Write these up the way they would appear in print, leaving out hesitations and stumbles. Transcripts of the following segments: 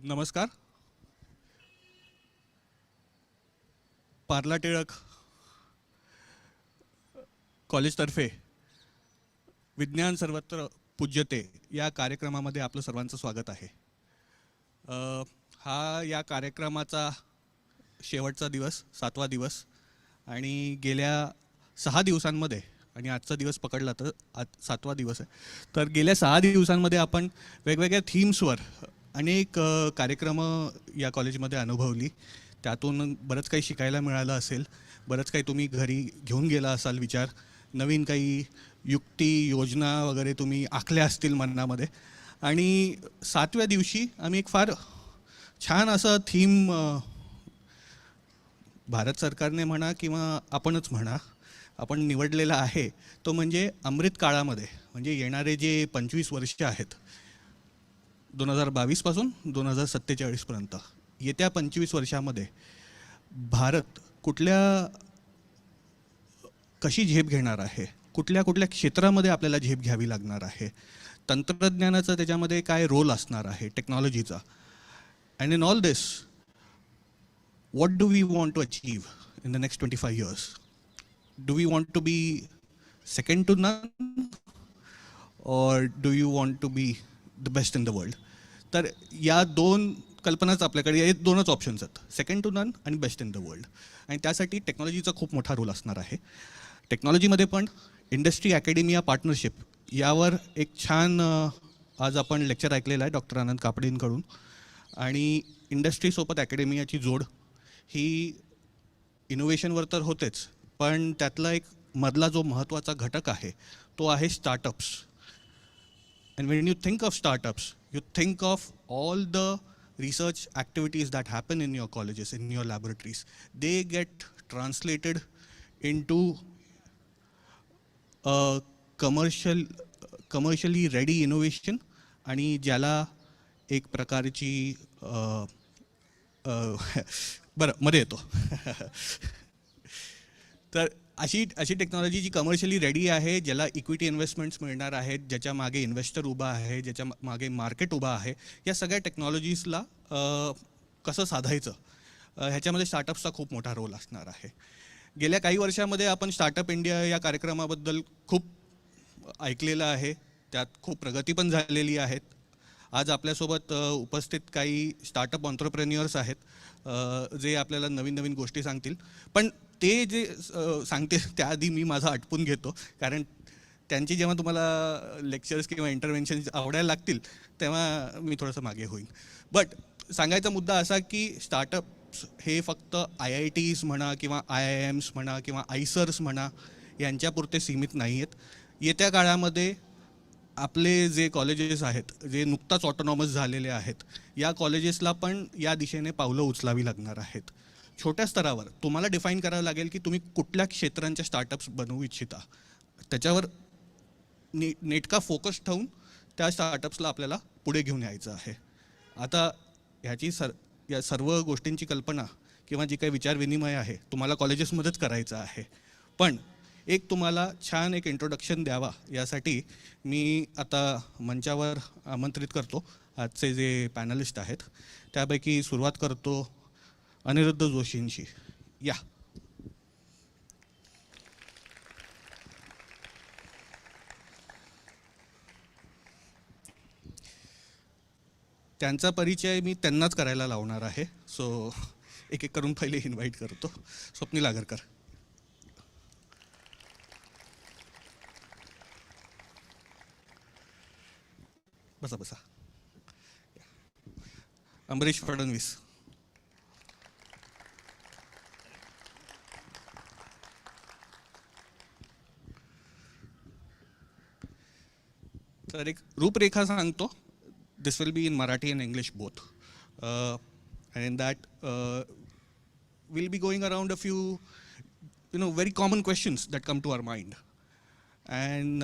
नमस्कार. पार्ला टिळक कॉलेजतर्फे विज्ञान सर्वत्र पूज्यते या कार्यक्रमामध्ये आपलं सर्वांचं स्वागत आहे. हा या कार्यक्रमाचा शेवटचा दिवस, 7वा दिवस आणि गेल्या 6 दिवसांमध्ये आणि आजचा दिवस पकडला तर आज 7वा दिवस आहे. तर गेल्या 6 दिवसांमध्ये आपण वेगवेगळ्या थीम्सवर अनेक कार्यक्रम या कॉलेजमध्ये अनुभवली. त्यातून बरंच काही शिकायला मिळालं असेल, बरंच काही तुम्ही घरी घेऊन गेला असाल विचार, नवीन काही युक्ती योजना वगैरे तुम्ही आखल्या असतील मनामध्ये. आणि 7व्या दिवशी आम्ही एक फार छान असं थीम भारत सरकारने म्हणा किंवा आपणच म्हणा आपण निवडलेला आहे, तो म्हणजे अमृत काळामध्ये, म्हणजे येणारे जे 25 वर्ष आहेत 2022 पासून 2047 पर्यंत, येत्या 25 वर्षामध्ये भारत कशी झेप घेणार आहे, कुठल्या क्षेत्रामध्ये आपल्याला झेप घ्यावी लागणार आहे, तंत्रज्ञानाचा त्याच्यामध्ये काय रोल असणार आहे, टेक्नॉलॉजीचा. And in all this what do we want to achieve in the next 25 years? Do we want to be second to none or do you want to be the best in the world? तर या दोन कल्पनाच आपल्याकडे, हे दोनच options आहेत, second to none आणि best in the world. आणि त्यासाठी टेक्नॉलॉजीचा खूप मोठा रोल असणार आहे. टेक्नॉलॉजीमध्ये पण इंडस्ट्री अकॅडमिया पार्टनरशिप यावर एक छान आज आपण लेक्चर ऐकलेलं आहे डॉक्टर आनंद कापडेंकडून. आणि इंडस्ट्रीसोबत अकॅडमियाची जोड ही इनोव्हेशनवर तर होतेच, पण त्यातला एक मधला जो महत्त्वाचा घटक आहे तो आहे startups. And Wien you think of startups, you think of all the research activities that happen in your colleges, in your laboratories. They get translated into a commercially ready innovation आणि ज्याला एक प्रकारची बरं मध्ये येतो तर अशी टेक्नॉलॉजी जी commercially ready आहे, ज्याला इक्विटी इन्व्हेस्टमेंट्स मिळणार आहेत, ज्याच्या मागे इन्व्हेस्टर उभा आहे, ज्याच्या मागे मार्केट उभा आहे, या सगळ्या टेक्नॉलॉजीजला कसं साधायचं, ह्याच्यामध्ये स्टार्टअप्सचा खूप मोठा रोल असणार आहे. गेल्या काही वर्षामध्ये आपण स्टार्टअप इंडिया या कार्यक्रमाबद्दल खूप ऐकलेलं आहे, त्यात खूप प्रगती पण झालेली आहेत. आज आपल्यासोबत उपस्थित काही स्टार्टअप ऑन्ट्रप्रेन्युअर्स आहेत जे आपल्याला नवीन नवीन गोष्टी सांगतील. पण ते जे सांगतील त्याआधी मी माझं आटपून घेतो, कारण त्यांची जेव्हा तुम्हाला लेक्चर्स किंवा इंटरव्हेन्शन्स आवडायला लागतील तेव्हा मी थोडंसं मागे होईन. बट सांगायचा मुद्दा असा की स्टार्टअप्स हे फक्त IITs म्हणा किंवा IIMs म्हणा किंवा आयसर्स म्हणा यांच्यापुरते सीमित नाही आहेत. येत्या काळामध्ये आपले जे कॉलेजेस आहेत, जे नुकताच ऑटोनॉमस झालेले आहेत, या कॉलेजेसला पण या दिशेने पावलं उचलावी लागणार आहेत. छोट्या स्तरावर तुम्हाला डिफाईन करावं लागेल की तुम्ही कुठल्या क्षेत्रांच्या स्टार्टअप्स बनवू इच्छिता, त्याच्यावर नेटका फोकस ठेवून त्या स्टार्टअप्सला आपल्याला पुढे घेऊन यायचं आहे. आता या सर्व गोष्टींची कल्पना किंवा जी काही विचारविनिमय आहे तुम्हाला कॉलेजेसमध्येच करायचं आहे. पण एक तुम्हाला छान एक इंट्रोडक्शन द्यावा यासाठी मी आता मंचावर आमंत्रित करतो आजचे जे पॅनलिस्ट आहेत. त्यापैकी सुरुवात करतो अनिरुद्ध जोशींशी. या. त्यांचा परिचय मी त्यांनाच करायला लावणार आहे. सो एक एक करून पहिले इन्व्हाइट करतो. स्वप्नील आगरकर. बसा बसा. अमरीश फडणवीस. तर एक रूपरेखा सांगतो. This will be in Marathi and English both. And in that will be going around a few very common questions that come to our mind. And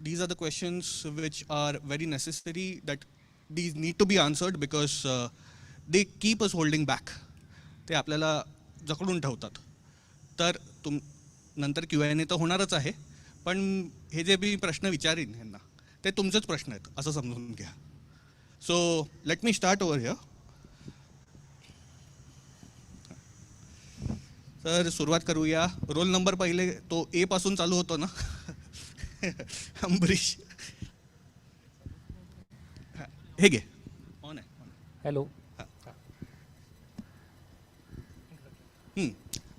these are the questions which are very necessary, that these need to be answered because they keep us holding back. ते आपल्याला जकडून ठेवतात. तर नंतर Q&A तर होणारच आहे, पण हे जे मी प्रश्न विचारीन ह्यांना ते तुमचेच प्रश्न आहेत असं समजून घ्या. So let me start over here. तर सुरुवात करूया. रोल नंबर पहिले तो ए पासून चालू होतो ना. अंबरीश. हा, हे घे. ऑन आहे. हॅलो.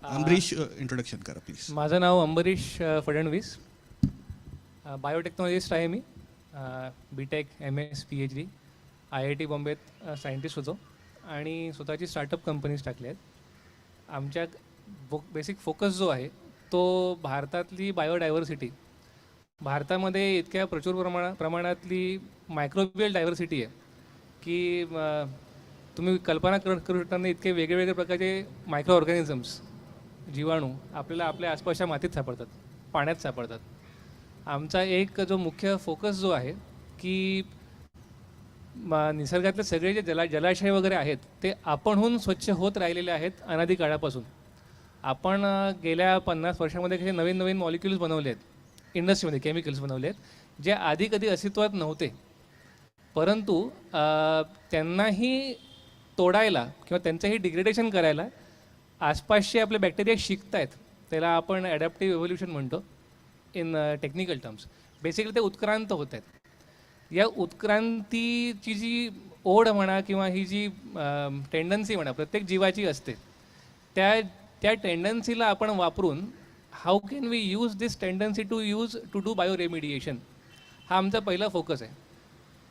अंबरीश इंट्रोडक्शन करा प्लीज. माझं नाव अंबरीश फडणवीस. बायोटेक्नॉलॉजिस्ट आहे मी. BTech MS PhD IIT बॉम्बेत सायंटिस्ट होतो आणि स्वतःची स्टार्टअप कंपनीज टाकल्या आहेत. आमच्या बेसिक फोकस जो आहे तो भारतातली बायोडायव्हर्सिटी, भारतामध्ये इतक्या प्रचूर प्रमाणातली मायक्रोबियल डायव्हर्सिटी आहे की तुम्ही कल्पना करू शकता नाही, इतके वेगवेगळे प्रकारचे मायक्रो ऑर्गॅनिझम्स, जीवाणू आपल्याला आपल्या आसपासच्या मातीत सापडतात, पाण्यात सापडतात. आमचा एक जो मुख्य फोकस जो आहे की निसर्गातले सगळे जे जलाशय वगैरे आहेत ते आपणहून स्वच्छ होत राहिलेले आहेत अनादी काळापासून. आपण गेल्या 50 वर्षामध्ये काही नवीन नवीन मॉलिक्युल्स बनवले आहेत, इंडस्ट्रीमध्ये केमिकल्स बनवले आहेत जे आधी कधी अस्तित्वात नव्हते, परंतु त्यांनाही तोडायला किंवा त्यांचंही डिग्रेडेशन करायला आसपासचे आपले बॅक्टेरिया शिकत आहेत. त्याला आपण ॲडॅप्टिव्ह एव्होल्युशन म्हणतो इन टेक्निकल टर्म्स. बेसिकली ते उत्क्रांत होत आहेत. या उत्क्रांतीची जी ओढ म्हणा किंवा ही जी टेंडन्सी म्हणा प्रत्येक जीवाची असते, त्या टेंडन्सीला आपण वापरून how can we use this tendency to do bioremediation, हा आमचा पहिला फोकस आहे.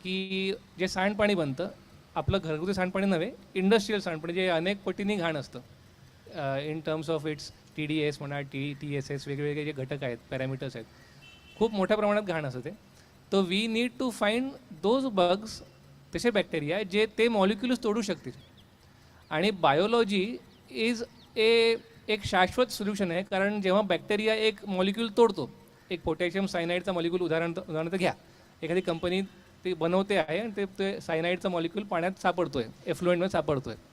की जे सांडपाणी बनतं, आपलं घरगुती सांडपाणी नव्हे, इंडस्ट्रीयल सांडपाणी जे अनेक पटीने घाण असतं in terms of its TDS म्हणा, TSS, वेगवेगळे जे घटक आहेत, पॅरामीटर्स आहेत, खूप मोठ्या प्रमाणात घाण असतं ते. तर we need to find those bugs, तसे बॅक्टेरिया जे ते मॉलिक्युल्स तोडू शकतील. आणि बायोलॉजी इज एक शाश्वत सोल्युशन आहे. कारण जेव्हा बॅक्टेरिया एक मॉलिक्यूल तोडतो, एक पोटॅशियम सायनाईडचा मॉलिक्यूल उदाहरणार्थ घ्या, एखादी कंपनी ते बनवते आहे आणि ते सायनाईडचा मॉलिक्यूल पाण्यात सापडतो आहे, एफ्लुएंटमध्ये सापडतो आहे.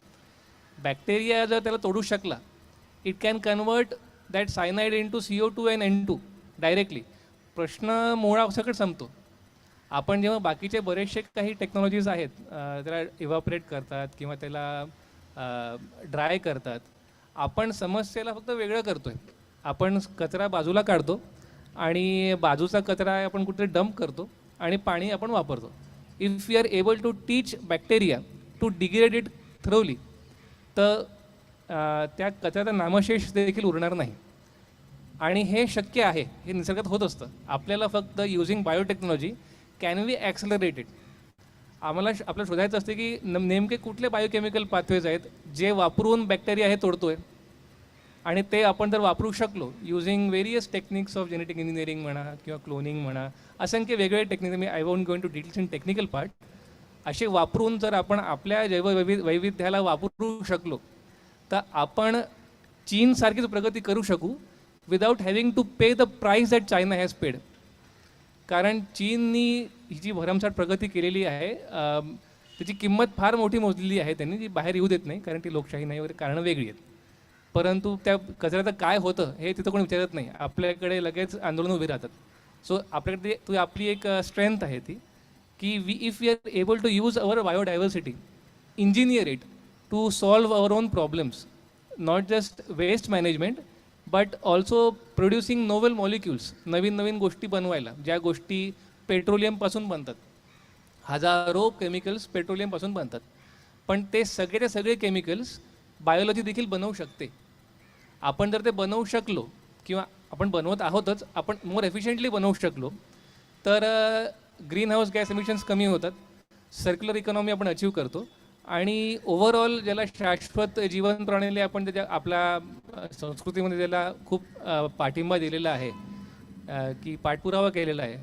बॅक्टेरिया जर त्याला तोडू शकला, it can convert that cyanide into CO2 and N2 directly. प्रश्न मुळासकट संपतो. आपण जेव्हा बाकीचे बरेचसे काही टेक्नॉलॉजीज आहेत त्याला इव्हॅपोरेट करतात किंवा त्याला ड्राय करतात, आपण समस्येला फक्त वेगळं करतो आहे. आपण कचरा बाजूला काढतो आणि बाजूचा कचरा आपण कुठे डंप करतो आणि पाणी आपण वापरतो. If we are able to teach bacteria to degrade it thoroughly, तर त्या कचऱ्याचा नामशेष देखील उरणार नाही. आणि हे शक्य आहे, हे निसर्गात होत असतं. आपल्याला फक्त युझिंग बायोटेक्नॉलॉजी कॅन वी ॲक्सलरेटेड. आम्हाला आपल्याला शोधायचं असते की नेमके कुठले बायोकेमिकल पाथवेज आहेत जे वापरून बॅक्टेरिया हे तोडतो आहे, आणि ते आपण जर वापरू शकलो using various techniques of genetic engineering म्हणा किंवा क्लोनिंग म्हणा, असंख्य वेगवेगळे टेक्निक, मी I won't going to details in technical part, असे वापरून जर आपण आपल्या जैववैविध्याला वापरू शकलो तर आपण चीनसारखीच प्रगती करू शकू without having to pay the price that China has paid. कारण चीननी ही जी भरमसाठ प्रगती केलेली आहे त्याची किंमत फार मोठी मोजलेली आहे त्यांनी, जी बाहेर येऊ देत नाही कारण ती लोकशाही नाही वगैरे कारणं वेगळी आहेत. परंतु त्या कचऱ्याचं काय होतं हे तिथं कोणी विचारत नाही. आपल्याकडे लगेच आंदोलन उभी राहतात. सो आपल्याकडे आपली एक स्ट्रेंथ आहे ती की if we are able to use our biodiversity, engineer it to solve our own problems, not just waste management but also producing novel molecules, नवीन नवीन गोष्टी बनवायला, ज्या गोष्टी पेट्रोलियमपासून बनतात. हजारो केमिकल्स पेट्रोलियमपासून बनतात, पण ते सगळे केमिकल्स बायोलॉजी देखील बनवू शकते. आपण जर ते बनवू शकलो किंवा आपण बनवत आहोतच, आपण मोर एफिशियंटली बनवू शकलो तर ग्रीन हाऊस गॅस एमिशन्स कमी होतात, सर्क्युलर इकॉनॉमी आपण अचीव करतो आणि ओव्हरऑल ज्याला शाश्वत जीवन प्रणाली आपण त्याच्या आपल्या संस्कृतीमध्ये त्याला खूप पाठिंबा दिलेला आहे की पाठपुरावा केलेला आहे,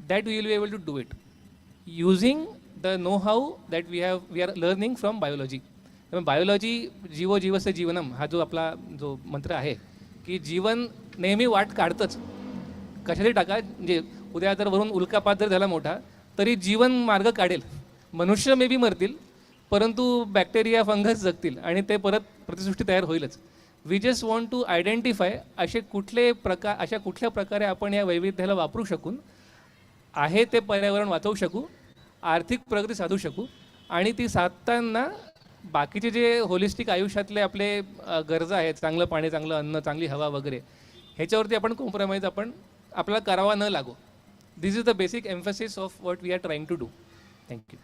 that we will be able to do it using the know how that we are learning from biology. त्यामुळे बायोलॉजी जीवो जीवस्य जीवनम हा जो आपला जो मंत्र आहे की जीवन नेहमी वाट काढतंच. कशातरी टाका, म्हणजे उद्या जर वरून उल्कापात जर झाला मोठा तरी जीवन मार्ग काढेल. मनुष्य मे बी मरतील परंतु बॅक्टेरिया फंगस जगतील आणि ते परत प्रतिसृष्टी तयार होईलच. We just want to identify अशा कुठल्या प्रकारे आपण या वैविध्याला वापरू शकून ते पर्यावरण वाचवू शकू, आर्थिक प्रगती साधू शकू आणि ती साधताना बाकीचे जे होलिस्टिक आयुष्यातले आपले गरजा आहेत, चांगलं पाणी, चांगलं अन्न, चांगली हवा वगैरे, ह्याच्यावरती आपण कॉम्प्रोमाइज आपल्याला करावा न लागो. This is the basic emphasis of what we are trying to do. Thank you.